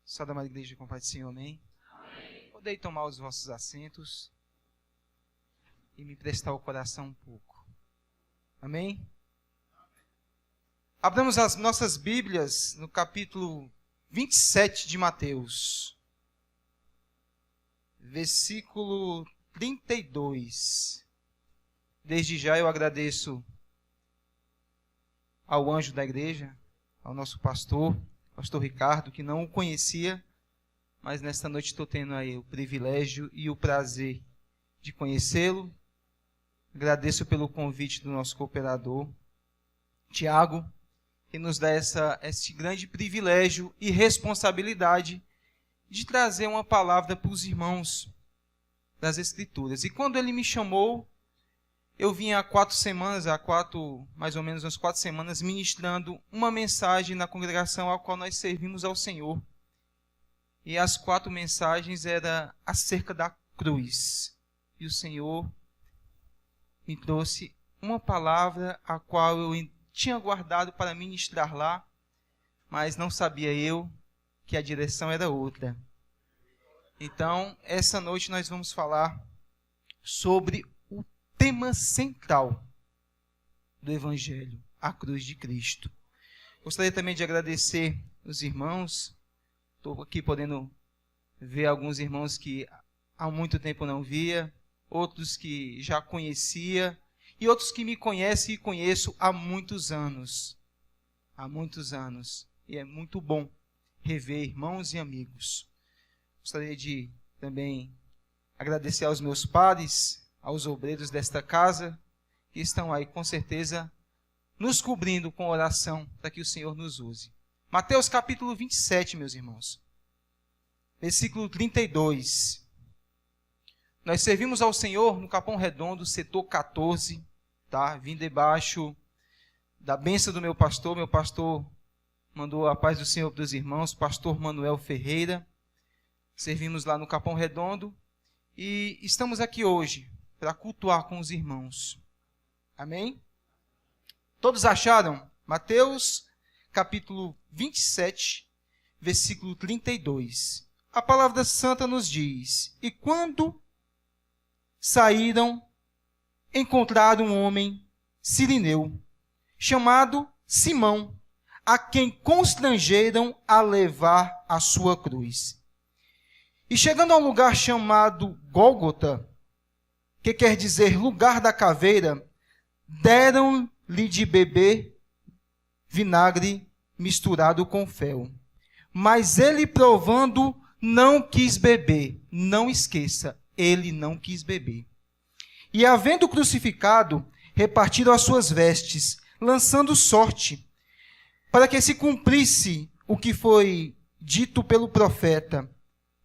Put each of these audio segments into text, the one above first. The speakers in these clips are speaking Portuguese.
Só da amada igreja com paz do Senhor, amém? Podei tomar os vossos assentos e me prestar o coração um pouco. Amém? Abramos as nossas Bíblias no capítulo 27 de Mateus. Versículo 32. Desde já eu agradeço ao anjo da igreja, ao nosso pastor Ricardo, que não o conhecia, mas nesta noite estou tendo aí o privilégio e o prazer de conhecê-lo. Agradeço pelo convite do nosso cooperador, Tiago, que nos dá esse grande privilégio e responsabilidade de trazer uma palavra para os irmãos das Escrituras. E quando ele me chamou, eu vim mais ou menos umas 4 semanas, ministrando uma mensagem na congregação a qual nós servimos ao Senhor. E as 4 mensagens eram acerca da cruz. E o Senhor me trouxe uma palavra a qual eu tinha guardado para ministrar lá, mas não sabia eu que a direção era outra. Então, essa noite nós vamos falar sobre o tema central do Evangelho, a cruz de Cristo. Gostaria também de agradecer os irmãos. Estou aqui podendo ver alguns irmãos que há muito tempo não via, outros que já conhecia, e outros que me conhecem e conheço há muitos anos. Há muitos anos. E é muito bom rever irmãos e amigos. Gostaria de também agradecer aos meus pares, aos obreiros desta casa, que estão aí com certeza nos cobrindo com oração para que o Senhor nos use. Mateus capítulo 27, meus irmãos. Versículo 32. Nós servimos ao Senhor no Capão Redondo, setor 14, tá? Vim debaixo da bênção do meu pastor mandou a paz do Senhor para os irmãos, pastor Manuel Ferreira. Servimos lá no Capão Redondo e estamos aqui hoje para cultuar com os irmãos. Amém? Todos acharam? Mateus capítulo 27, versículo 32. A palavra santa nos diz: e quando saíram, encontraram um homem sirineu, chamado Simão, a quem constrangeram a levar a sua cruz. E chegando a um lugar chamado Gólgota, que quer dizer lugar da caveira, deram-lhe de beber vinagre misturado com fel. Mas ele, provando, não quis beber. Não esqueça, ele não quis beber. E havendo crucificado, repartiram as suas vestes, lançando sorte, para que se cumprisse o que foi dito pelo profeta: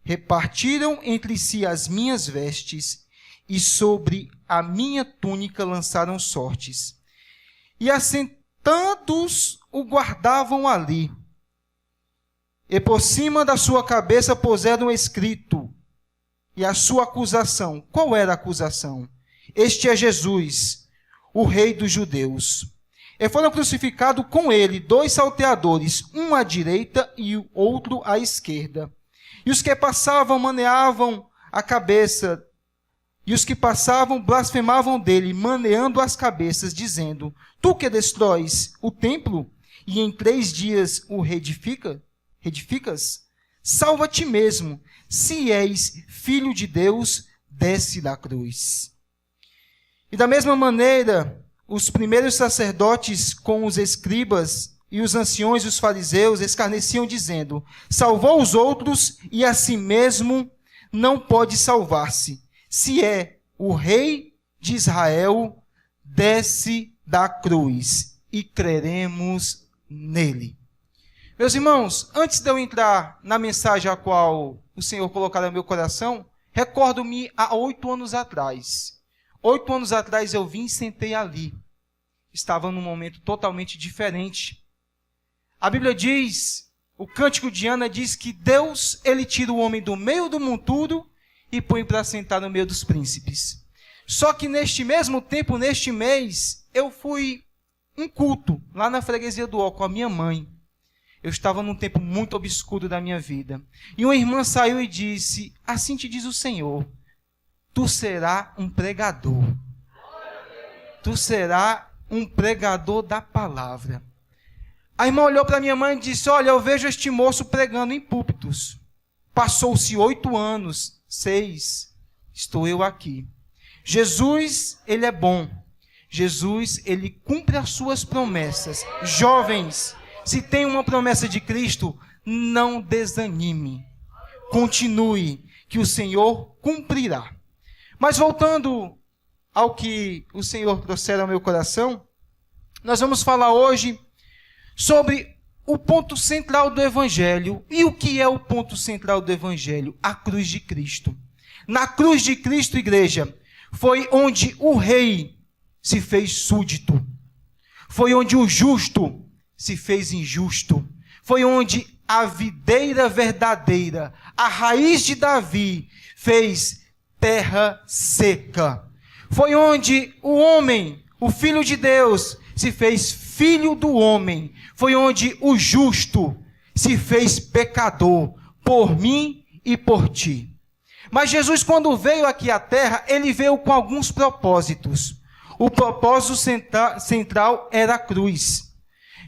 repartiram entre si as minhas vestes, e sobre a minha túnica lançaram sortes. E assentados o guardavam ali. E por cima da sua cabeça puseram escrito, e a sua acusação. Qual era a acusação? Este é Jesus, o Rei dos Judeus. E foram crucificados com ele 2 salteadores, um à direita e o outro à esquerda. E os que passavam maneavam a cabeça, e os que passavam blasfemavam dele, maneando as cabeças, dizendo: tu que destróis o templo, e em 3 dias o reedificas, salva a ti mesmo, se és filho de Deus, desce da cruz. E da mesma maneira, os primeiros sacerdotes com os escribas e os anciões e os fariseus escarneciam, dizendo: salvou os outros e a si mesmo não pode salvar-se. Se é o Rei de Israel, desce da cruz e creremos nele. Meus irmãos, antes de eu entrar na mensagem a qual o Senhor colocará no meu coração, recordo-me há 8 anos atrás. 8 anos atrás eu vim e sentei ali. Estava num momento totalmente diferente. A Bíblia diz, o Cântico de Ana diz que Deus, ele tira o homem do meio do monturo e põe para sentar no meio dos príncipes. Só que neste mesmo tempo, neste mês, eu fui um culto lá na freguesia do Ó com a minha mãe. Eu estava num tempo muito obscuro da minha vida. E uma irmã saiu e disse: assim te diz o Senhor, tu serás um pregador. Tu serás um pregador da palavra. A irmã olhou para minha mãe e disse: olha, eu vejo este moço pregando em púlpitos. Passou-se 8 anos, 6, estou eu aqui. Jesus, ele é bom. Jesus, ele cumpre as suas promessas. Jovens, se tem uma promessa de Cristo, não desanime. Continue, que o Senhor cumprirá. Mas voltando ao que o Senhor trouxe ao meu coração, nós vamos falar hoje sobre o ponto central do Evangelho. E o que é o ponto central do Evangelho? A cruz de Cristo. Na cruz de Cristo, igreja, foi onde o rei se fez súdito. Foi onde o justo se fez injusto. Foi onde a videira verdadeira, a raiz de Davi, fez terra seca. Foi onde o homem, o Filho de Deus, se fez filho do homem. Foi onde o justo se fez pecador, por mim e por ti. Mas Jesus, quando veio aqui à terra, ele veio com alguns propósitos. O propósito central era a cruz.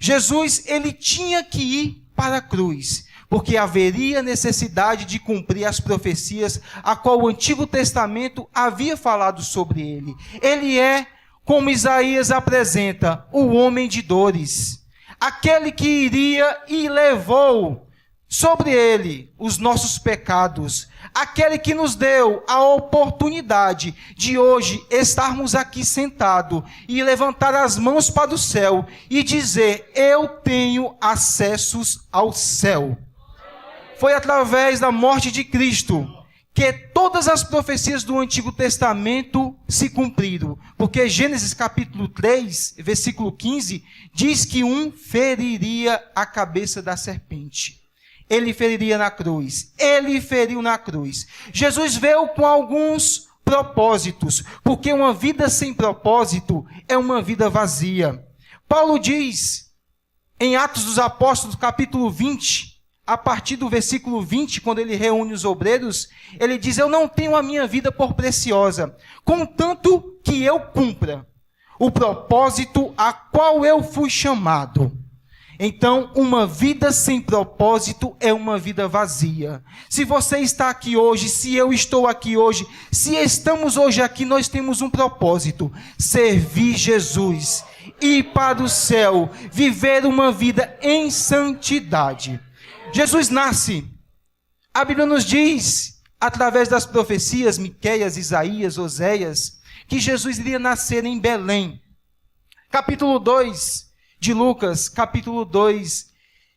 Jesus, ele tinha que ir para a cruz, porque haveria necessidade de cumprir as profecias a qual o Antigo Testamento havia falado sobre ele. Ele é, como Isaías apresenta, o homem de dores. Aquele que iria e levou sobre ele os nossos pecados. Aquele que nos deu a oportunidade de hoje estarmos aqui sentados e levantar as mãos para o céu e dizer: eu tenho acessos ao céu. Foi através da morte de Cristo que todas as profecias do Antigo Testamento se cumpriram. Porque Gênesis capítulo 3, versículo 15, diz que um feriria a cabeça da serpente. Ele feriria na cruz. Ele feriu na cruz. Jesus veio com alguns propósitos, porque uma vida sem propósito é uma vida vazia. Paulo diz, em Atos dos Apóstolos, capítulo 20, a partir do versículo 20, quando ele reúne os obreiros, ele diz: eu não tenho a minha vida por preciosa, contanto que eu cumpra o propósito a qual eu fui chamado. Então, uma vida sem propósito é uma vida vazia. Se você está aqui hoje, se eu estou aqui hoje, se estamos hoje aqui, nós temos um propósito: servir Jesus, ir para o céu, viver uma vida em santidade. Jesus nasce. A Bíblia nos diz, através das profecias, Miqueias, Isaías, Oséias, que Jesus iria nascer em Belém. Capítulo 2 de Lucas, capítulo 2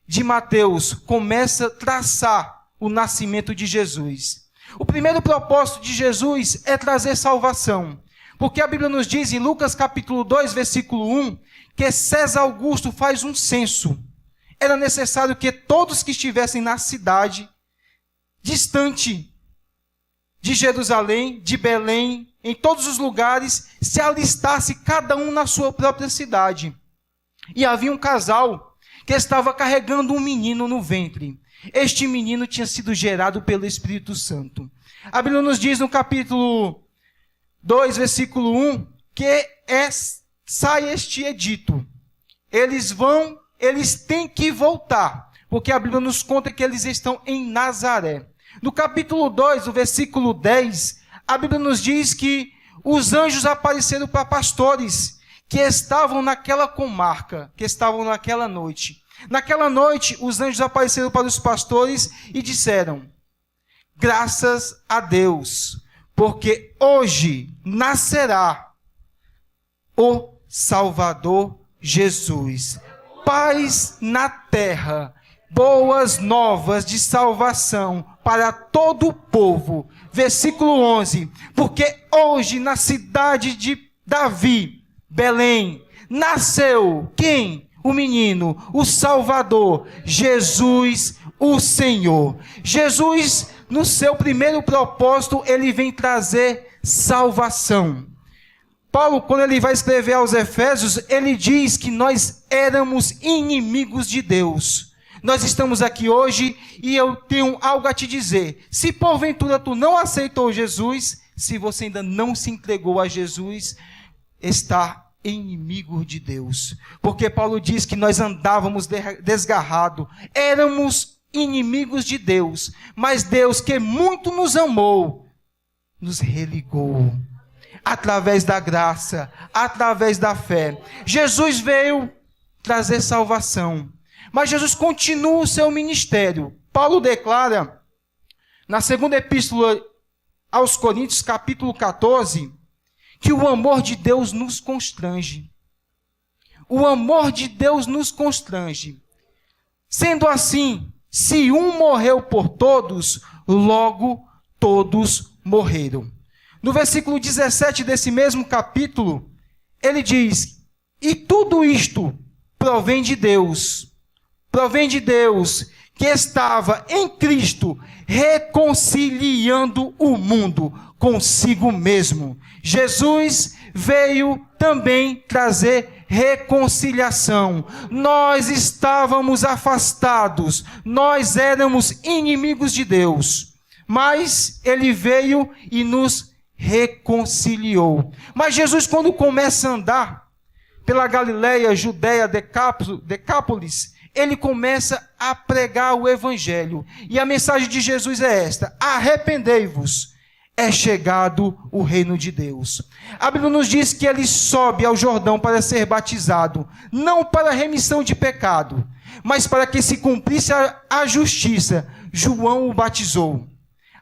de Mateus, começa a traçar o nascimento de Jesus. O primeiro propósito de Jesus é trazer salvação. Porque a Bíblia nos diz em Lucas capítulo 2, versículo 1, que César Augusto faz um censo. Era necessário que todos que estivessem na cidade, distante de Jerusalém, de Belém, em todos os lugares, se alistasse cada um na sua própria cidade. E havia um casal que estava carregando um menino no ventre. Este menino tinha sido gerado pelo Espírito Santo. A Bíblia nos diz no capítulo 2, versículo 1, que sai este edito. Eles têm que voltar, porque a Bíblia nos conta que eles estão em Nazaré. No capítulo 2, o versículo 10, a Bíblia nos diz que os anjos apareceram para pastores que estavam naquela comarca, que estavam naquela noite. Naquela noite, os anjos apareceram para os pastores e disseram: graças a Deus, porque hoje nascerá o Salvador Jesus. Paz na terra, boas novas de salvação para todo o povo. Versículo 11, porque hoje na cidade de Davi, Belém, nasceu quem? O menino, o Salvador, Jesus, o Senhor. Jesus, no seu primeiro propósito, ele vem trazer salvação. Paulo, quando ele vai escrever aos Efésios, ele diz que nós éramos inimigos de Deus. Nós estamos aqui hoje e eu tenho algo a te dizer. Se porventura tu não aceitou Jesus, se você ainda não se entregou a Jesus, está inimigo de Deus. Porque Paulo diz que nós andávamos desgarrados, éramos inimigos de Deus, mas Deus, que muito nos amou, nos religou através da graça, através da fé. Jesus veio trazer salvação, mas Jesus continua o seu ministério. Paulo declara na segunda epístola aos Coríntios, capítulo 14, que o amor de Deus nos constrange. O amor de Deus nos constrange. Sendo assim, se um morreu por todos, logo todos morreram. No versículo 17 desse mesmo capítulo, ele diz: e tudo isto provém de Deus. Provém de Deus, que estava em Cristo reconciliando o mundo consigo mesmo. Jesus veio também trazer reconciliação. Nós estávamos afastados, nós éramos inimigos de Deus, mas ele veio e nos reconciliou. Mas Jesus, quando começa a andar pela Galileia, Judeia, Decápolis, ele começa a pregar o evangelho. E a mensagem de Jesus é esta: arrependei-vos, é chegado o reino de Deus. A Bíblia nos diz que ele sobe ao Jordão para ser batizado, não para remissão de pecado, mas para que se cumprisse a justiça. João o batizou.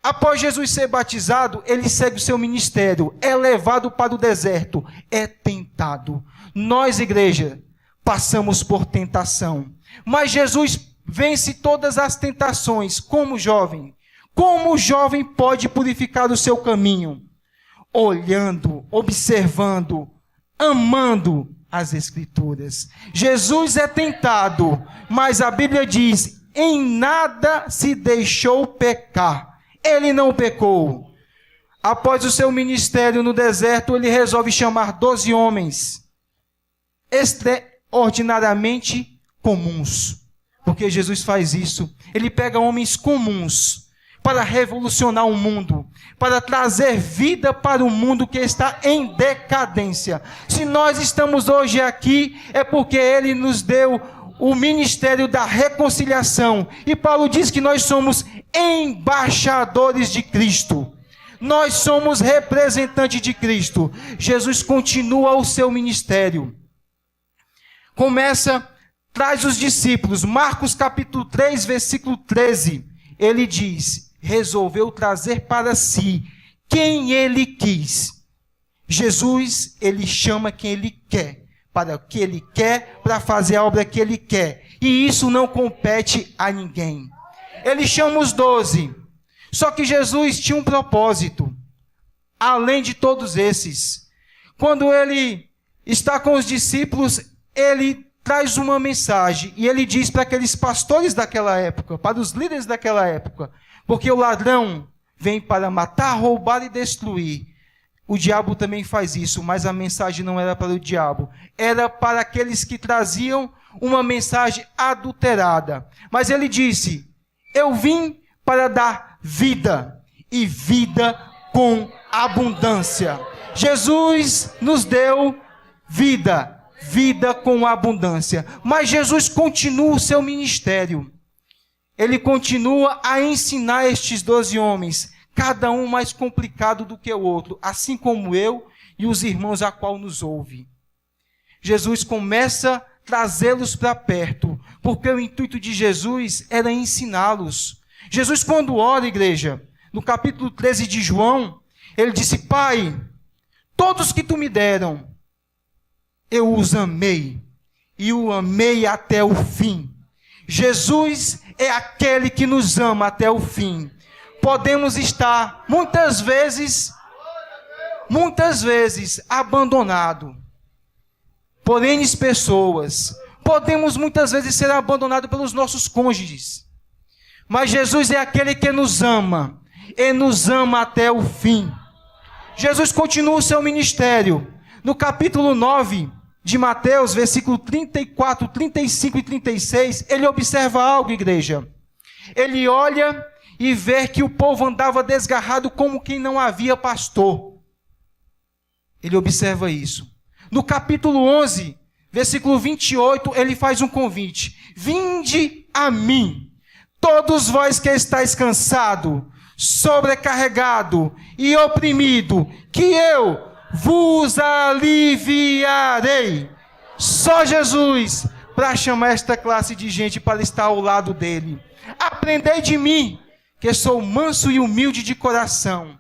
Após Jesus ser batizado, ele segue o seu ministério, é levado para o deserto, é tentado. Nós, igreja, passamos por tentação, mas Jesus vence todas as tentações como jovem. Como o jovem pode purificar o seu caminho? Olhando, observando, amando as Escrituras. Jesus é tentado, mas a Bíblia diz: em nada se deixou pecar. Ele não pecou. Após o seu ministério no deserto, ele resolve chamar 12 homens extraordinariamente comuns. Porque Jesus faz isso. Ele pega homens comuns para revolucionar o mundo, para trazer vida para o mundo que está em decadência. Se nós estamos hoje aqui, é porque ele nos deu o ministério da reconciliação. E Paulo diz que nós somos embaixadores de Cristo. Nós somos representantes de Cristo. Jesus continua o seu ministério. Traz os discípulos. Marcos capítulo 3, versículo 13. Ele diz: resolveu trazer para si quem ele quis. Jesus, ele chama quem ele quer, para o que ele quer, para fazer a obra que ele quer. E isso não compete a ninguém. Ele chama os 12. Só que Jesus tinha um propósito, além de todos esses. Quando ele está com os discípulos, ele traz uma mensagem. E ele diz para aqueles pastores daquela época, para os líderes daquela época: porque o ladrão vem para matar, roubar e destruir. O diabo também faz isso, mas a mensagem não era para o diabo. Era para aqueles que traziam uma mensagem adulterada. Mas ele disse: eu vim para dar vida, e vida com abundância. Jesus nos deu vida, vida com abundância. Mas Jesus continua o seu ministério. Ele continua a ensinar estes 12 homens, cada um mais complicado do que o outro, assim como eu e os irmãos a qual nos ouve. Jesus começa a trazê-los para perto, porque o intuito de Jesus era ensiná-los. Jesus, quando ora, igreja, no capítulo 13 de João, ele disse: Pai, todos que tu me deram, eu os amei, e o amei até o fim. Jesus é aquele que nos ama até o fim. Podemos estar, muitas vezes, abandonado por N pessoas. Podemos muitas vezes ser abandonados pelos nossos cônjuges. Mas Jesus é aquele que nos ama, e nos ama até o fim. Jesus continua o seu ministério. No capítulo 9, de Mateus, versículo 34, 35 e 36, ele observa algo, igreja. Ele olha e vê que o povo andava desgarrado como quem não havia pastor. Ele observa isso. No capítulo 11, versículo 28, ele faz um convite. Vinde a mim, todos vós que estáis cansado, sobrecarregado e oprimido, que eu vos aliviarei. Só Jesus para chamar esta classe de gente para estar ao lado dele. Aprendei de mim, que sou manso e humilde de coração.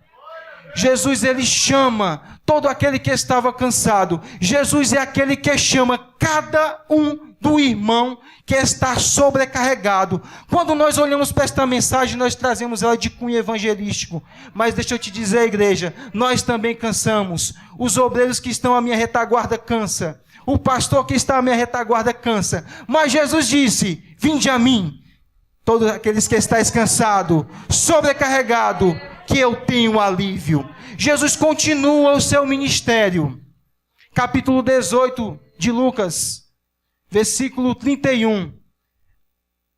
Jesus, ele chama todo aquele que estava cansado. Jesus é aquele que chama cada um do irmão que está sobrecarregado. Quando nós olhamos para esta mensagem, nós trazemos ela de cunho evangelístico. Mas deixa eu te dizer, igreja, nós também cansamos. Os obreiros que estão à minha retaguarda cansa. O pastor que está à minha retaguarda cansa. Mas Jesus disse, vinde a mim, todos aqueles que estáis cansados, sobrecarregados, que eu tenho alívio. Jesus continua o seu ministério. Capítulo 18 de Lucas, versículo 31.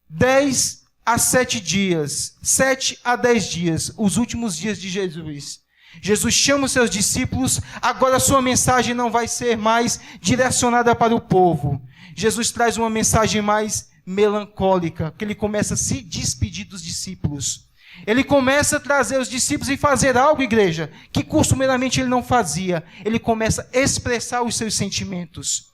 10 a 7 dias, 7 a 10 dias, os últimos dias de Jesus. Jesus chama os seus discípulos, agora a sua mensagem não vai ser mais direcionada para o povo. Jesus traz uma mensagem mais melancólica, que ele começa a se despedir dos discípulos. Ele começa a trazer os discípulos e fazer algo, igreja, que costumeiramente ele não fazia. Ele começa a expressar os seus sentimentos.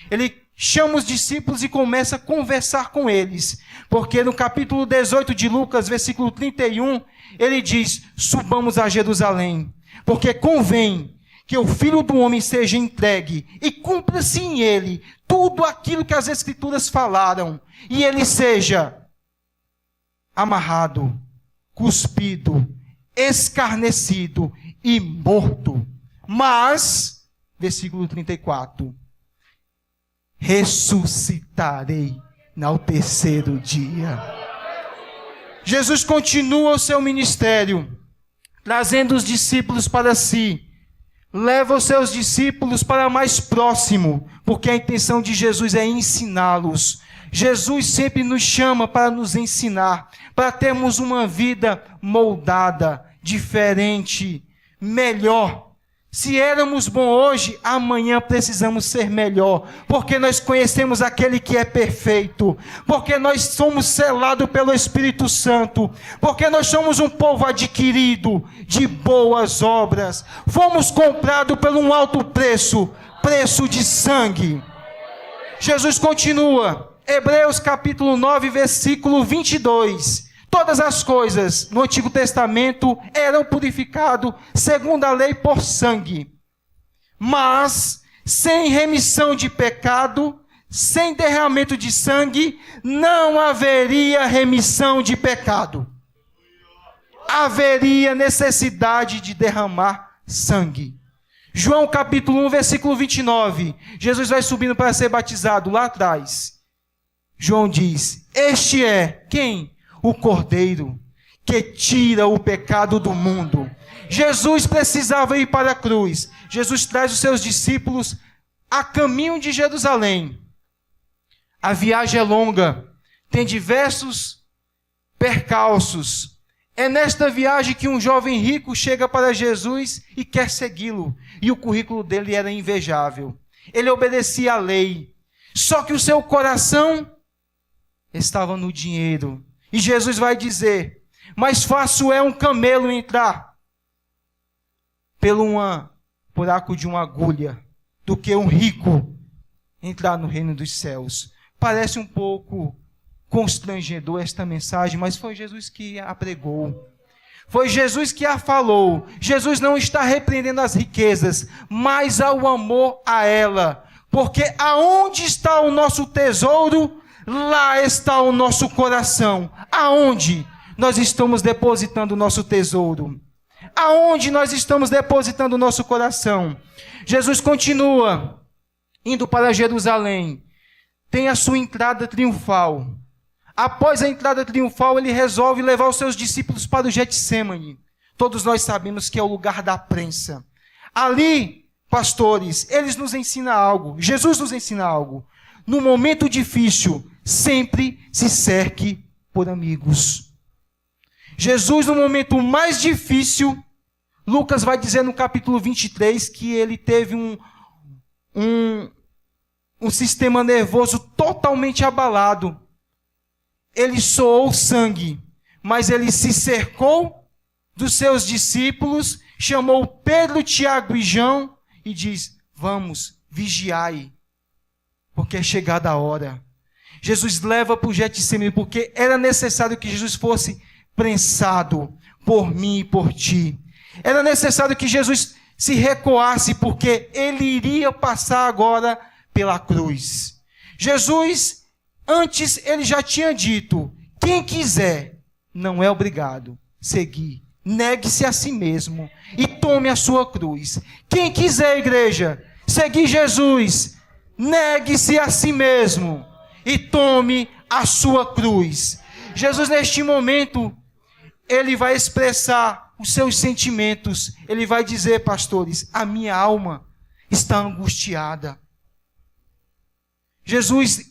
Ele chama os discípulos e começa a conversar com eles. Porque no capítulo 18 de Lucas, versículo 31, ele diz, subamos a Jerusalém, porque convém que o Filho do Homem seja entregue e cumpra-se em ele tudo aquilo que as Escrituras falaram, e ele seja amarrado, cuspido, escarnecido e morto. Mas, versículo 34, ressuscitarei ao terceiro dia. Jesus continua o seu ministério, trazendo os discípulos para si. Leva os seus discípulos para mais próximo, porque a intenção de Jesus é ensiná-los. Jesus sempre nos chama para nos ensinar, para termos uma vida moldada, diferente, melhor. Se éramos bons hoje, amanhã precisamos ser melhor, porque nós conhecemos aquele que é perfeito, porque nós somos selados pelo Espírito Santo, porque nós somos um povo adquirido de boas obras, fomos comprados por um alto preço, preço de sangue. Jesus continua, Hebreus capítulo 9, versículo 22. Todas as coisas no Antigo Testamento eram purificadas segundo a lei por sangue. Mas, sem remissão de pecado, sem derramamento de sangue, não haveria remissão de pecado. Haveria necessidade de derramar sangue. João capítulo 1, versículo 29. Jesus vai subindo para ser batizado lá atrás. João diz, este é quem? O Cordeiro que tira o pecado do mundo. Jesus precisava ir para a cruz. Jesus traz os seus discípulos a caminho de Jerusalém. A viagem é longa, tem diversos percalços. É nesta viagem que um jovem rico chega para Jesus e quer segui-lo. E o currículo dele era invejável. Ele obedecia à lei. Só que o seu coração estava no dinheiro. E Jesus vai dizer, mais fácil é um camelo entrar pelo buraco de uma agulha do que um rico entrar no reino dos céus. Parece um pouco constrangedor esta mensagem, mas foi Jesus que a pregou. Foi Jesus que a falou. Jesus não está repreendendo as riquezas, mas ao amor a ela. Porque aonde está o nosso tesouro, lá está o nosso coração. Aonde nós estamos depositando o nosso tesouro? Aonde nós estamos depositando o nosso coração? Jesus continua indo para Jerusalém. Tem a sua entrada triunfal. Após a entrada triunfal, ele resolve levar os seus discípulos para o Getsêmani. Todos nós sabemos que é o lugar da prensa. Ali, pastores, eles nos ensinam algo. Jesus nos ensina algo. No momento difícil, sempre se cerque por amigos. Jesus, no momento mais difícil, Lucas vai dizer no capítulo 23 que ele teve um sistema nervoso totalmente abalado. Ele soou sangue, mas ele se cercou dos seus discípulos, chamou Pedro, Tiago e João e diz: vamos, vigiai, porque é chegada a hora. Jesus leva para o Getsemane, porque era necessário que Jesus fosse prensado por mim e por ti. Era necessário que Jesus se recuasse, porque ele iria passar agora pela cruz. Jesus, antes, ele já tinha dito: quem quiser, não é obrigado seguir. Negue-se a si mesmo e tome a sua cruz. Quem quiser, igreja, seguir Jesus, negue-se a si mesmo e tome a sua cruz. Jesus, neste momento, ele vai expressar os seus sentimentos. Ele vai dizer, pastores: a minha alma está angustiada. Jesus,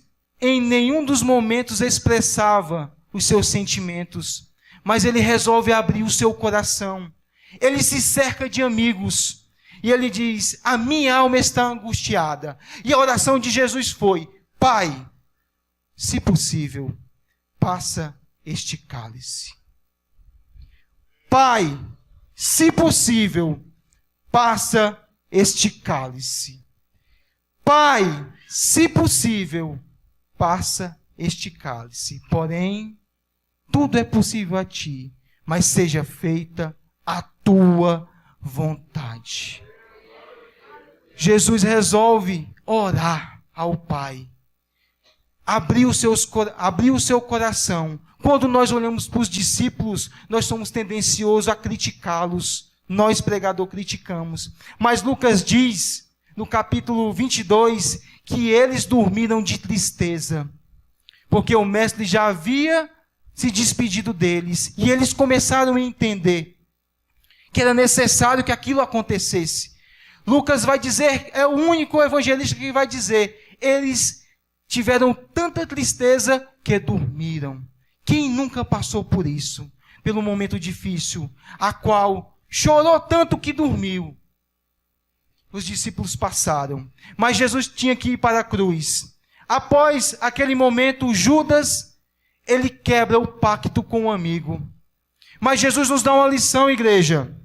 em nenhum dos momentos, expressava os seus sentimentos, mas ele resolve abrir o seu coração. Ele se cerca de amigos e ele diz: a minha alma está angustiada. E a oração de Jesus foi: Pai, se possível, passa este cálice. Pai, se possível, passa este cálice. Pai, se possível, passa este cálice. Porém, tudo é possível a ti, mas seja feita a tua vontade. Jesus resolve orar ao Pai. Abriu o seu coração. Quando nós olhamos para os discípulos, nós somos tendenciosos a criticá-los. Nós, pregador, criticamos. Mas Lucas diz, no capítulo 22, que eles dormiram de tristeza, porque o mestre já havia se despedido deles. E eles começaram a entender que era necessário que aquilo acontecesse. Lucas vai dizer, é o único evangelista que vai dizer, eles tiveram tanta tristeza que dormiram. Quem nunca passou por isso? Pelo momento difícil, a qual chorou tanto que dormiu. Os discípulos passaram, mas Jesus tinha que ir para a cruz. Após aquele momento, Judas, ele quebra o pacto com o amigo. Mas Jesus nos dá uma lição, igreja.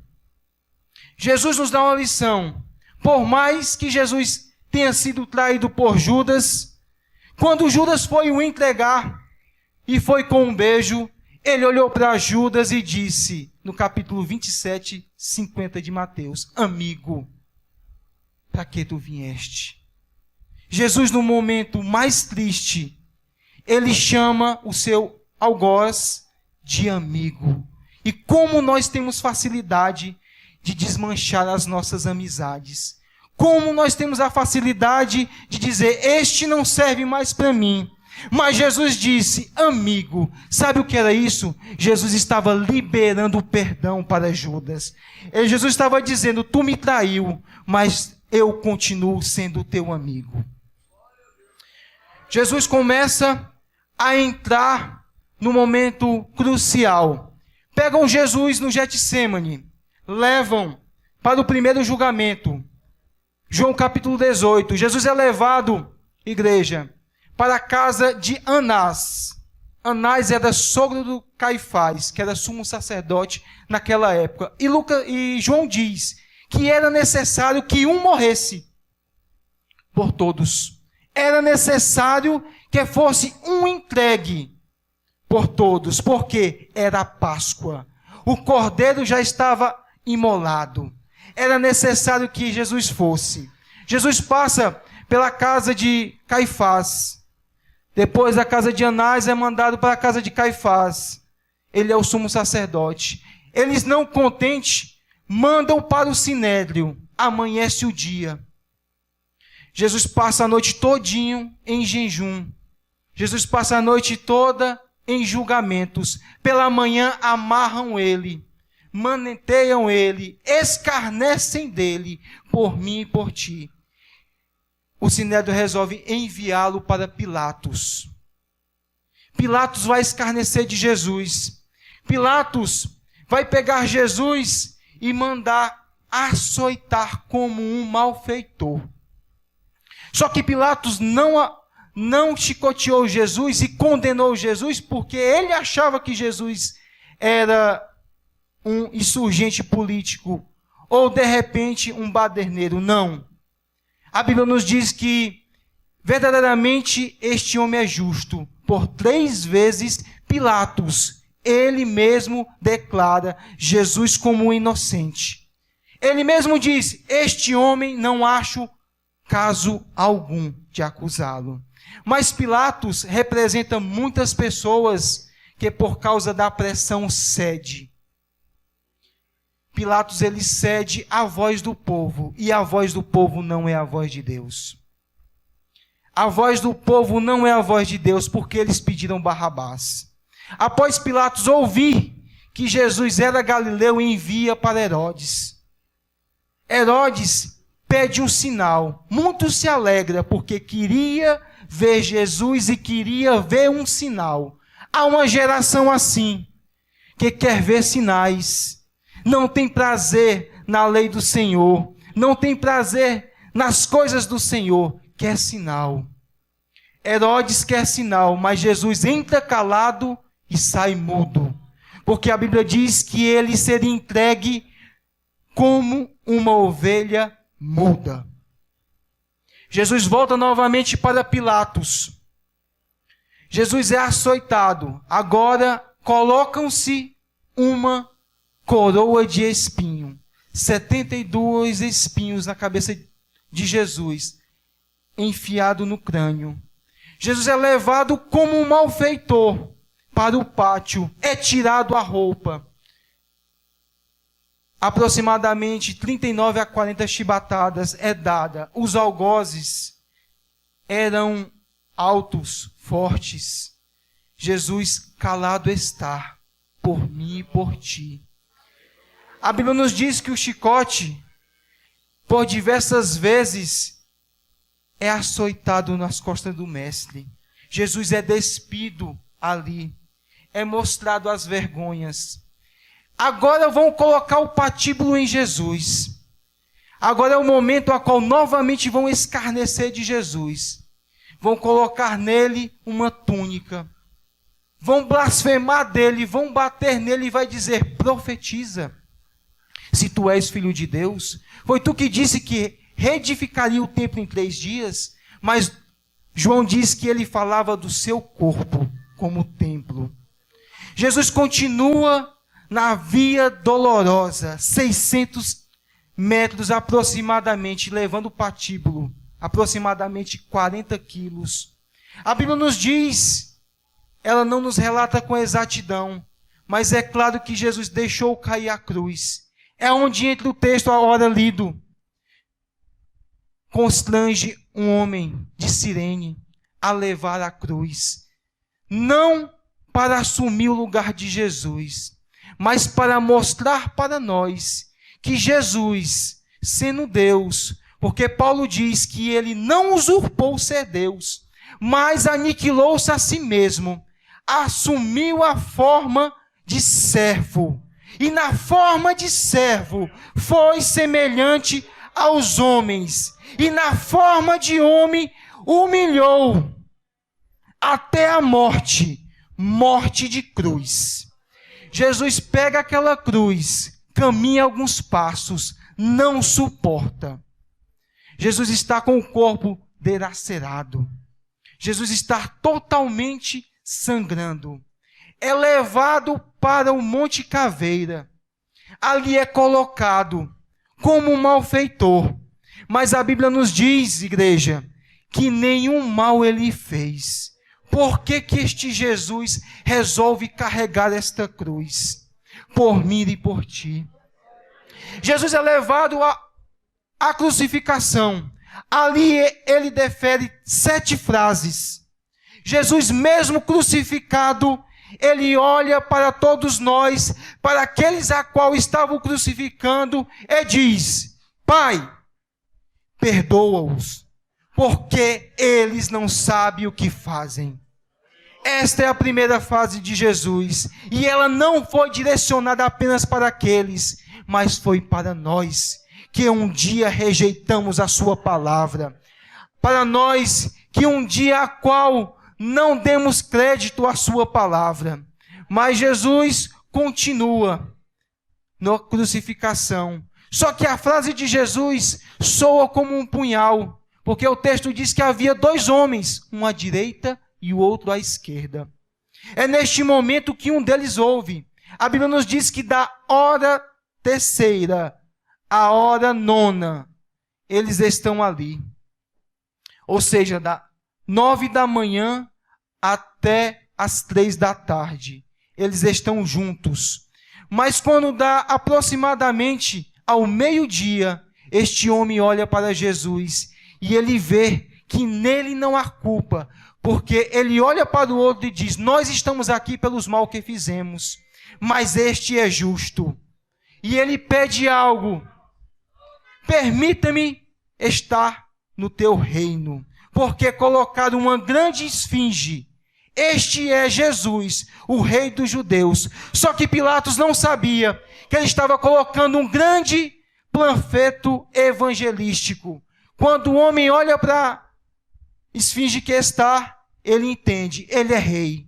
Jesus nos dá uma lição. Por mais que Jesus tenha sido traído por Judas, quando Judas foi o entregar, e foi com um beijo, ele olhou para Judas e disse, no capítulo 27, 50 de Mateus: amigo, para que tu vieste? Jesus, no momento mais triste, ele chama o seu algoz de amigo. E como nós temos facilidade de desmanchar as nossas amizades. Como nós temos a facilidade de dizer: este não serve mais para mim. Mas Jesus disse: amigo. Sabe o que era isso? Jesus estava liberando o perdão para Judas. Jesus estava dizendo: tu me traiu, mas eu continuo sendo teu amigo. Jesus começa a entrar no momento crucial. Pegam Jesus no Getsemane, levam para o primeiro julgamento. João capítulo 18. Jesus é levado, igreja, para a casa de Anás. Anás era sogro do Caifás, que era sumo sacerdote naquela época. E João diz que era necessário que um morresse por todos. Era necessário que fosse um entregue por todos, porque era a Páscoa. O cordeiro já estava imolado. Era necessário que Jesus fosse. Jesus passa pela casa de Caifás. Depois da casa de Anás é mandado para a casa de Caifás. Ele é o sumo sacerdote. Eles, não contentes, mandam para o sinédrio. Amanhece o dia. Jesus passa a noite todinho em jejum. Jesus passa a noite toda em julgamentos. Pela manhã amarram ele. maneteiam ele, escarnecem dele, por mim e por ti. O Sinédrio resolve enviá-lo para Pilatos. Pilatos vai escarnecer de Jesus. Pilatos vai pegar Jesus e mandar açoitar como um malfeitor. Só que Pilatos não chicoteou Jesus e condenou Jesus porque ele achava que Jesus era um insurgente político ou, de repente, um baderneiro. Não. A Bíblia nos diz que verdadeiramente este homem é justo. Por 3 vezes, Pilatos, ele mesmo declara Jesus como um inocente. Ele mesmo diz: este homem não acho caso algum de acusá-lo. Mas Pilatos representa muitas pessoas que por causa da pressão cede. Pilatos, ele cede à voz do povo, e a voz do povo não é a voz de Deus. A voz do povo não é a voz de Deus, porque eles pediram Barrabás. Após Pilatos ouvir que Jesus era galileu, envia para Herodes. Herodes pede um sinal. Muito se alegra, porque queria ver Jesus e queria ver um sinal. Há uma geração assim, que quer ver sinais. Não tem prazer na lei do Senhor. Não tem prazer nas coisas do Senhor. Quer sinal. Herodes quer sinal, mas Jesus entra calado e sai mudo. Porque a Bíblia diz que ele seria entregue como uma ovelha muda. Jesus volta novamente para Pilatos. Jesus é açoitado. Agora colocam-se uma coroa de espinho. 72 espinhos na cabeça de Jesus, enfiado no crânio. Jesus é levado como um malfeitor para o pátio. É tirado a roupa. Aproximadamente 39 a 40 chibatadas é dada. Os algozes eram altos, fortes. Jesus calado está, por mim e por ti. A Bíblia nos diz que o chicote, por diversas vezes, é açoitado nas costas do mestre. Jesus é despido ali. É mostrado as vergonhas. Agora vão colocar o patíbulo em Jesus. Agora é o momento a qual novamente vão escarnecer de Jesus. Vão colocar nele uma túnica. Vão blasfemar dele, vão bater nele e vai dizer: profetiza. Se tu és filho de Deus, foi tu que disse que reedificaria o templo em 3 dias, mas João diz que ele falava do seu corpo como templo. Jesus continua na via dolorosa, 600 metros aproximadamente, levando o patíbulo, aproximadamente 40 quilos. A Bíblia nos diz, ela não nos relata com exatidão, mas é claro que Jesus deixou cair a cruz. É onde entra o texto agora lido. Constrange um homem de Cirene a levar a cruz, não para assumir o lugar de Jesus, mas para mostrar para nós que Jesus, sendo Deus, porque Paulo diz que ele não usurpou ser Deus, mas aniquilou-se a si mesmo, assumiu a forma de servo, e na forma de servo foi semelhante aos homens, e na forma de homem humilhou até a morte, morte de cruz. Jesus pega aquela cruz, caminha alguns passos, não suporta. Jesus está com o corpo dilacerado. Jesus está totalmente sangrando. É levado para o Monte Caveira. Ali é colocado como um malfeitor. Mas a Bíblia nos diz, igreja, que nenhum mal ele fez. Por que este Jesus resolve carregar esta cruz? Por mim e por ti. Jesus é levado à crucificação. Ali ele defere 7 frases. Jesus mesmo crucificado, ele olha para todos nós, para aqueles a qual estavam crucificando, e diz: Pai, perdoa-os, porque eles não sabem o que fazem. Esta é a primeira frase de Jesus, e ela não foi direcionada apenas para aqueles, mas foi para nós, que um dia rejeitamos a sua palavra, para nós que um dia a qual não demos crédito à sua palavra. Mas Jesus continua na crucificação. Só que a frase de Jesus soa como um punhal, porque o texto diz que havia 2 homens, um à direita e o outro à esquerda. É neste momento que um deles ouve. A Bíblia nos diz que da hora terceira à hora nona, eles estão ali. Ou seja, da 9 da manhã até as 3 da tarde. Eles estão juntos. Mas quando dá aproximadamente ao meio-dia, este homem olha para Jesus e ele vê que nele não há culpa, porque ele olha para o outro e diz: nós estamos aqui pelos mal que fizemos, mas este é justo. E ele pede algo: permita-me estar no teu reino, porque colocaram uma grande esfinge. Este é Jesus, o rei dos judeus. Só que Pilatos não sabia que ele estava colocando um grande panfleto evangelístico. Quando o homem olha para a esfinge que está, ele entende: ele é rei,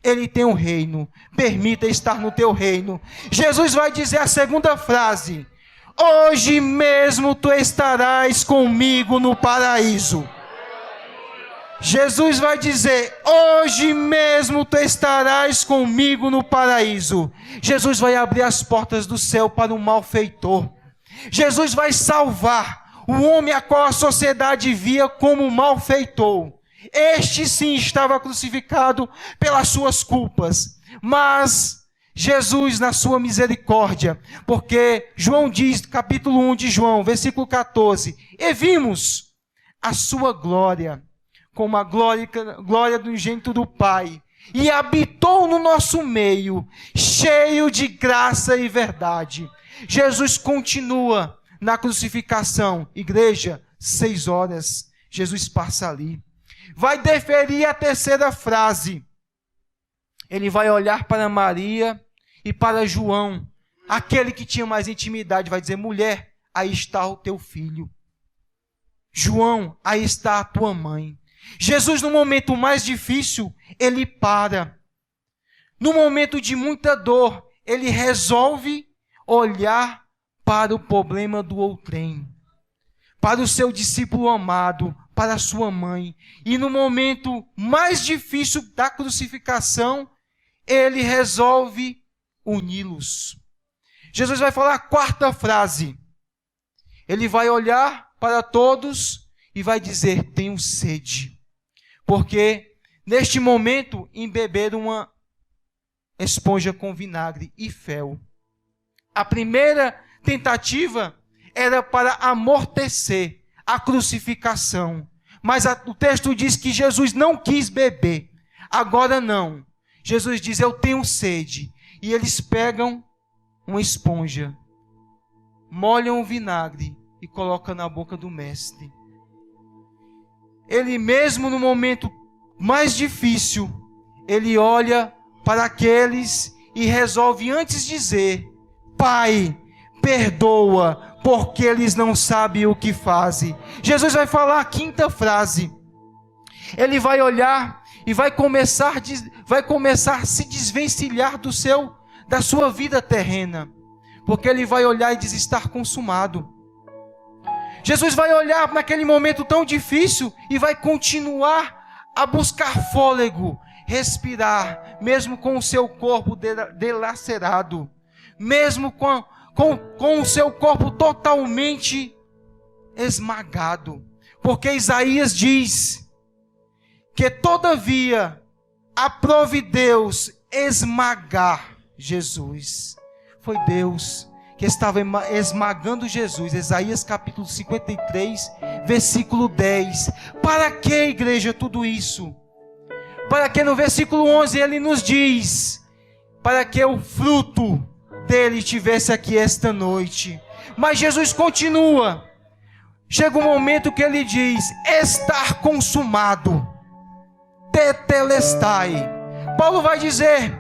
ele tem um reino, permita estar no teu reino. Jesus vai dizer a segunda frase: hoje mesmo tu estarás comigo no paraíso. Jesus vai dizer: hoje mesmo tu estarás comigo no paraíso. Jesus vai abrir as portas do céu para o malfeitor. Jesus vai salvar o homem a qual a sociedade via como malfeitor. Este sim estava crucificado pelas suas culpas, mas Jesus, na sua misericórdia, porque João diz, capítulo 1 de João, versículo 14: e vimos a sua glória, como a glória do unigênito do Pai, e habitou no nosso meio, cheio de graça e verdade. Jesus continua na crucificação. Igreja, 6 horas, Jesus passa ali. Vai deferir a terceira frase. Ele vai olhar para Maria e para João, aquele que tinha mais intimidade, vai dizer: mulher, aí está o teu filho. João, aí está a tua mãe. Jesus, no momento mais difícil, ele para. No momento de muita dor, ele resolve olhar para o problema do outrem, para o seu discípulo amado, para a sua mãe. E no momento mais difícil da crucificação, ele resolve uni-los. Jesus vai falar a quarta frase. Ele vai olhar para todos e vai dizer: tenho sede. Porque neste momento embeberam uma esponja com vinagre e fel. A primeira tentativa era para amortecer a crucificação. Mas o texto diz que Jesus não quis beber. Agora não. Jesus diz: eu tenho sede. E eles pegam uma esponja, molham o vinagre e colocam na boca do mestre. Ele mesmo no momento mais difícil, ele olha para aqueles e resolve antes dizer: Pai, perdoa, porque eles não sabem o que fazem. Jesus vai falar a quinta frase. Ele vai olhar e vai começar a se desvencilhar da sua vida terrena, porque ele vai olhar e diz: estar consumado. Jesus vai olhar naquele momento tão difícil e vai continuar a buscar fôlego, respirar, mesmo com o seu corpo dilacerado, mesmo com o seu corpo totalmente esmagado. Porque Isaías diz que todavia aprove Deus esmagar Jesus. Foi Deus que estava esmagando Jesus. Isaías capítulo 53, versículo 10. Para que, igreja, tudo isso? Para que no versículo 11 ele nos diz para que o fruto dele estivesse aqui esta noite. Mas Jesus continua. Chega um momento que ele diz: estar consumado, tetelestai. Paulo vai dizer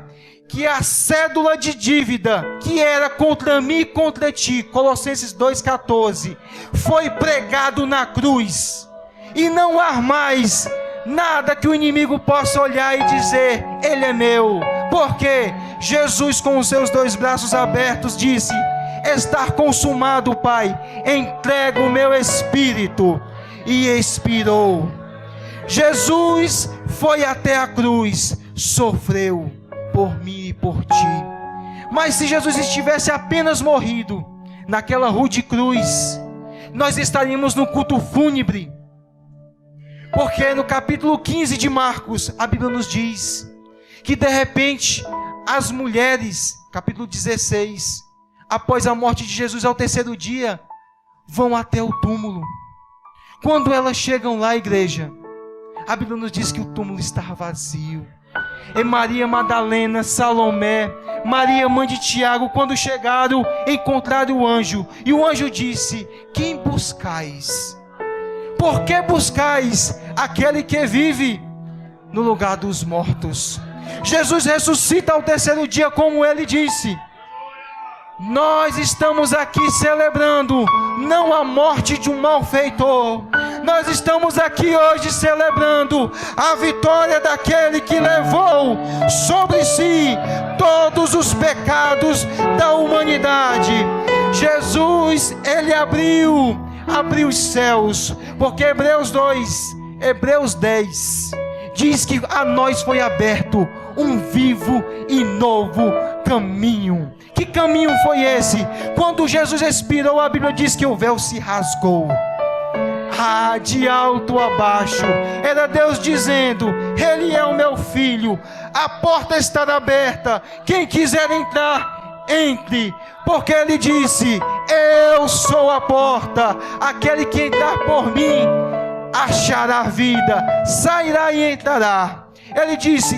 que a cédula de dívida que era contra mim e contra ti, Colossenses 2,14, foi pregado na cruz, e não há mais nada que o inimigo possa olhar e dizer: ele é meu, porque Jesus, com os seus 2 braços abertos, disse: estar consumado, Pai, entrego o meu espírito, e expirou. Jesus foi até a cruz, sofreu por mim e por ti. Mas se Jesus estivesse apenas morrido naquela rude cruz, nós estaríamos no culto fúnebre. Porque no capítulo 15 de Marcos, a Bíblia nos diz que de repente as mulheres, capítulo 16, após a morte de Jesus ao 3º dia, vão até o túmulo. Quando elas chegam lá, igreja, a Bíblia nos diz que o túmulo estava vazio. E Maria Madalena, Salomé, Maria mãe de Tiago, quando chegaram, encontraram o anjo. E o anjo disse: quem buscais? Por que buscais aquele que vive no lugar dos mortos? Jesus ressuscita ao 3º dia, como ele disse. Nós estamos aqui celebrando não a morte de um malfeitor. Nós estamos aqui hoje celebrando a vitória daquele que levou sobre si todos os pecados da humanidade. Jesus, ele abriu os céus, porque Hebreus 10 diz que a nós foi aberto um vivo e novo caminho. Que caminho foi esse? Quando Jesus expirou, a Bíblia diz que o véu se rasgou. De alto a baixo, era Deus dizendo: ele é o meu filho, a porta está aberta, quem quiser entrar, entre. Porque ele disse: eu sou a porta, aquele que entrar por mim achará vida, sairá e entrará. Ele disse: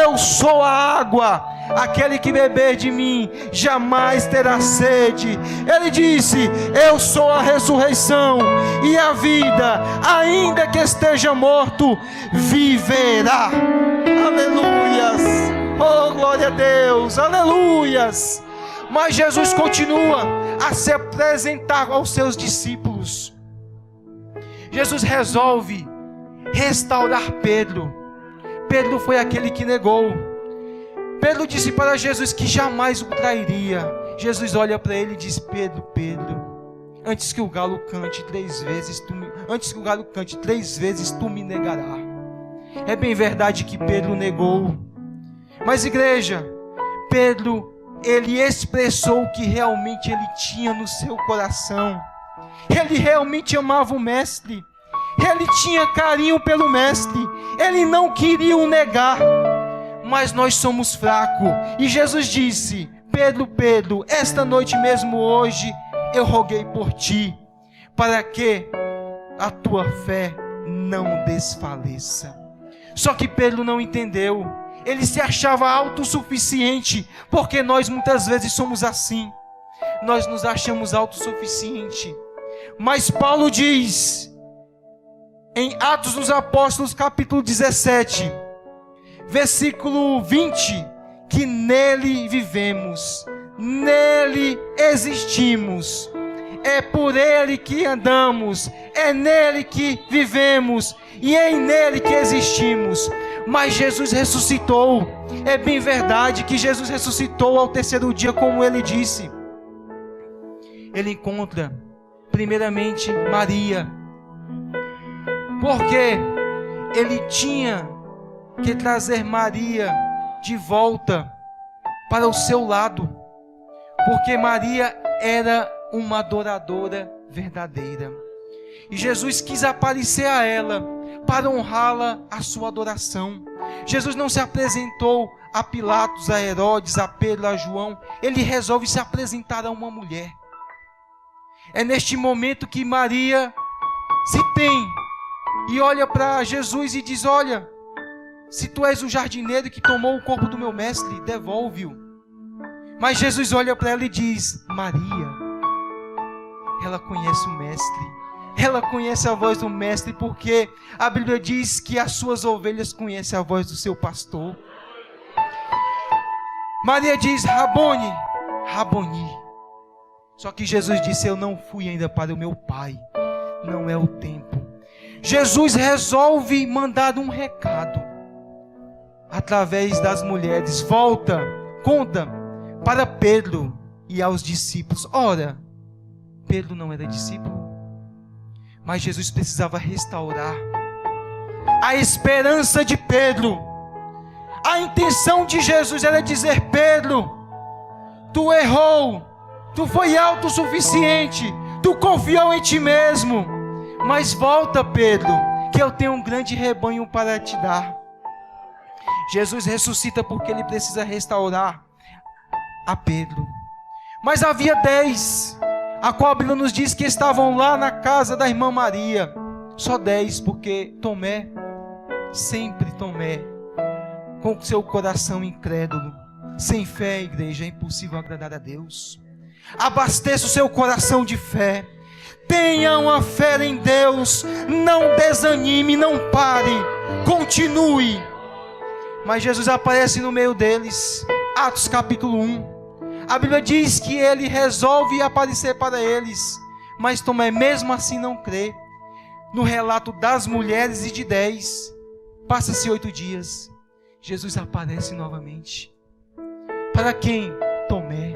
eu sou a água, aquele que beber de mim jamais terá sede. Ele disse: eu sou a ressurreição e a vida, ainda que esteja morto, viverá. Aleluias, oh glória a Deus, aleluias. Mas Jesus continua a se apresentar aos seus discípulos. Jesus resolve restaurar Pedro. Pedro foi aquele que negou. Pedro disse para Jesus que jamais o trairia. Jesus olha para ele e diz: Pedro, Pedro, antes que o galo cante 3 vezes, tu me negarás. É bem verdade que Pedro negou. Mas igreja, Pedro, ele expressou o que realmente ele tinha no seu coração. Ele realmente amava o mestre. Ele tinha carinho pelo mestre. Ele não queria o negar. Mas nós somos fracos. E Jesus disse: Pedro, Pedro, esta noite mesmo hoje, eu roguei por ti, para que a tua fé não desfaleça. Só que Pedro não entendeu. Ele se achava autossuficiente, porque nós muitas vezes somos assim. Nós nos achamos autossuficientes. Mas Paulo diz, em Atos dos Apóstolos, capítulo 17, versículo 20, que nele vivemos, nele existimos, é por ele que andamos, é nele que vivemos e é nele que existimos. Mas Jesus ressuscitou. É bem verdade que Jesus ressuscitou ao 3º dia, como ele disse. Ele encontra primeiramente Maria, porque ele tinha que trazer Maria de volta para o seu lado, porque Maria era uma adoradora verdadeira, e Jesus quis aparecer a ela para honrá-la a sua adoração. Jesus não se apresentou a Pilatos, a Herodes, a Pedro, a João. Ele resolve se apresentar a uma mulher. É neste momento que Maria se tem e olha para Jesus e diz: olha, Se tu és o jardineiro que tomou o corpo do meu mestre, devolve-o. Mas Jesus olha para ela e diz: Maria. Ela conhece o mestre. Ela conhece a voz do mestre, porque a Bíblia diz que as suas ovelhas conhecem a voz do seu pastor. Maria diz: Rabone, Raboni. Só que Jesus disse: eu não fui ainda para o meu Pai. Não é o tempo. Jesus resolve mandar um recado através das mulheres. Volta, conta para Pedro e aos discípulos. Ora, Pedro não era discípulo, mas Jesus precisava restaurar a esperança de Pedro. A intenção de Jesus era dizer: Pedro, tu errou, tu foi autossuficiente, tu confiou em ti mesmo, mas volta, Pedro, que eu tenho um grande rebanho para te dar. Jesus ressuscita porque ele precisa restaurar a Pedro. Mas havia 10, a qual a Bíblia nos diz que estavam lá na casa da irmã Maria. Só 10, porque Tomé, sempre Tomé, com seu coração incrédulo, sem fé, igreja, é impossível agradar a Deus. Abasteça o seu coração de fé. Tenha uma fé em Deus. Não desanime, não pare, continue. Mas Jesus aparece no meio deles. Atos capítulo 1. A Bíblia diz que ele resolve aparecer para eles, mas Tomé mesmo assim não crê. No relato das mulheres e de 10, passa-se 8 dias, Jesus aparece novamente. Para quem? Tomé.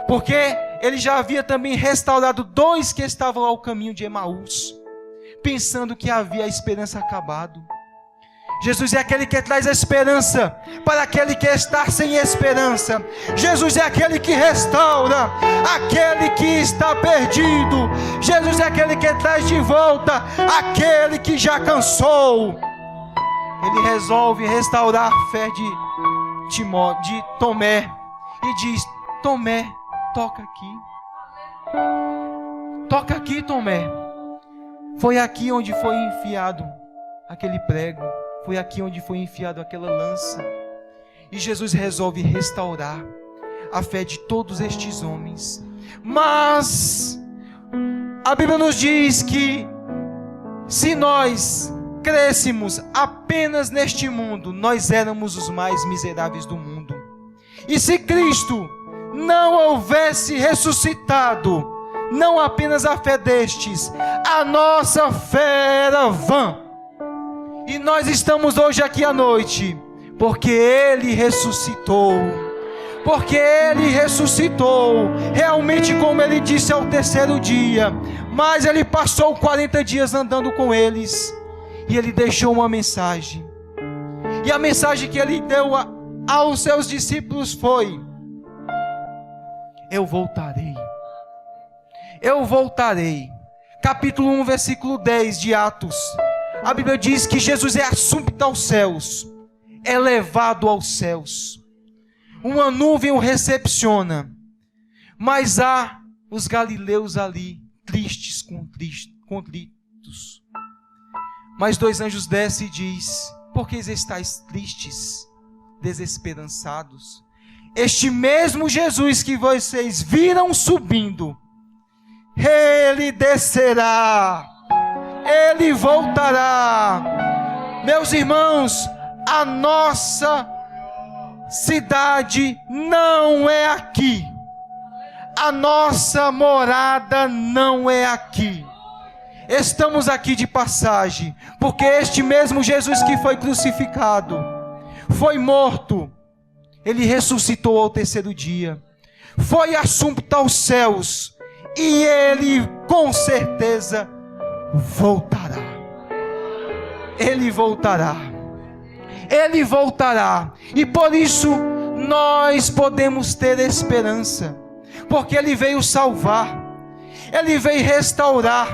Porque ele já havia também restaurado 2 que estavam ao caminho de Emaús, pensando que havia a esperança acabado. Jesus é aquele que traz a esperança para aquele que está sem esperança. Jesus é aquele que restaura aquele que está perdido. Jesus é aquele que traz de volta aquele que já cansou. Ele resolve restaurar a fé de Tomé e diz: Tomé, toca aqui. Toca aqui, Tomé. Foi aqui onde foi enfiado aquele prego. Foi aqui onde foi enfiado aquela lança. E Jesus resolve restaurar a fé de todos estes homens. Mas a Bíblia nos diz que se nós crescêssemos apenas neste mundo, nós éramos os mais miseráveis do mundo. E se Cristo não houvesse ressuscitado, não apenas a fé destes, a nossa fé era vã. E nós estamos hoje aqui à noite porque Ele ressuscitou. Porque Ele ressuscitou, realmente como Ele disse, ao 3º dia. Mas Ele passou 40 dias andando com eles, e Ele deixou uma mensagem. E a mensagem que Ele deu aos seus discípulos foi: eu voltarei. Eu voltarei. Capítulo 1, versículo 10 de Atos. A Bíblia diz que Jesus é assunto aos céus, é levado aos céus. Uma nuvem o recepciona. Mas há os galileus ali, tristes, contritos. Mas 2 anjos descem e diz: por que estáis tristes, desesperançados? Este mesmo Jesus que vocês viram subindo, Ele descerá. Ele voltará. Meus irmãos, a nossa cidade não é aqui. A nossa morada não é aqui. Estamos aqui de passagem, porque este mesmo Jesus que foi crucificado, foi morto, Ele ressuscitou ao 3º dia, foi assunto aos céus, e Ele com certeza voltará. Ele voltará. Ele voltará. E por isso nós podemos ter esperança, porque Ele veio salvar, Ele veio restaurar,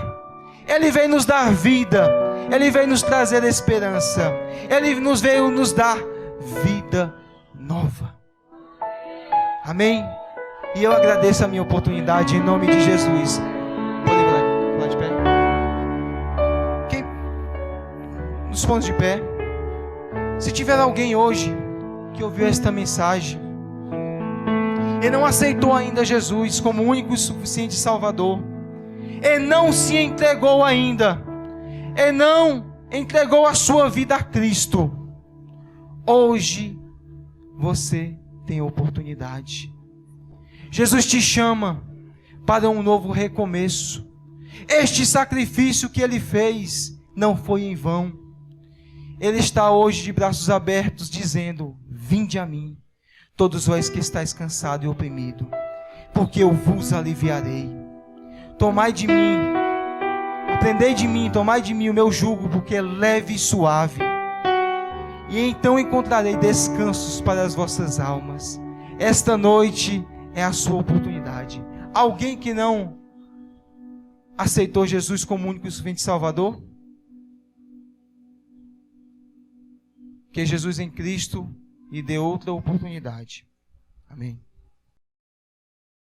Ele veio nos dar vida, Ele veio nos trazer esperança, Ele veio nos dar vida nova. Amém? E eu agradeço a minha oportunidade em nome de Jesus. Podemos pular de pé? Nos pontos de pé. Se tiver alguém hoje que ouviu esta mensagem e não aceitou ainda Jesus como único e suficiente Salvador, e não se entregou ainda, e não entregou a sua vida a Cristo, hoje você tem oportunidade. Jesus te chama para um novo recomeço. Este sacrifício que Ele fez não foi em vão. Ele está hoje de braços abertos dizendo: vinde a mim, todos vós que estáis cansado e oprimido, porque eu vos aliviarei. Tomai de mim, aprendei de mim, tomai de mim o meu jugo, porque é leve e suave. E então encontrarei descansos para as vossas almas. Esta noite é a sua oportunidade. Alguém que não aceitou Jesus como único e suficiente Salvador? Que Jesus em Cristo lhe dê outra oportunidade. Amém.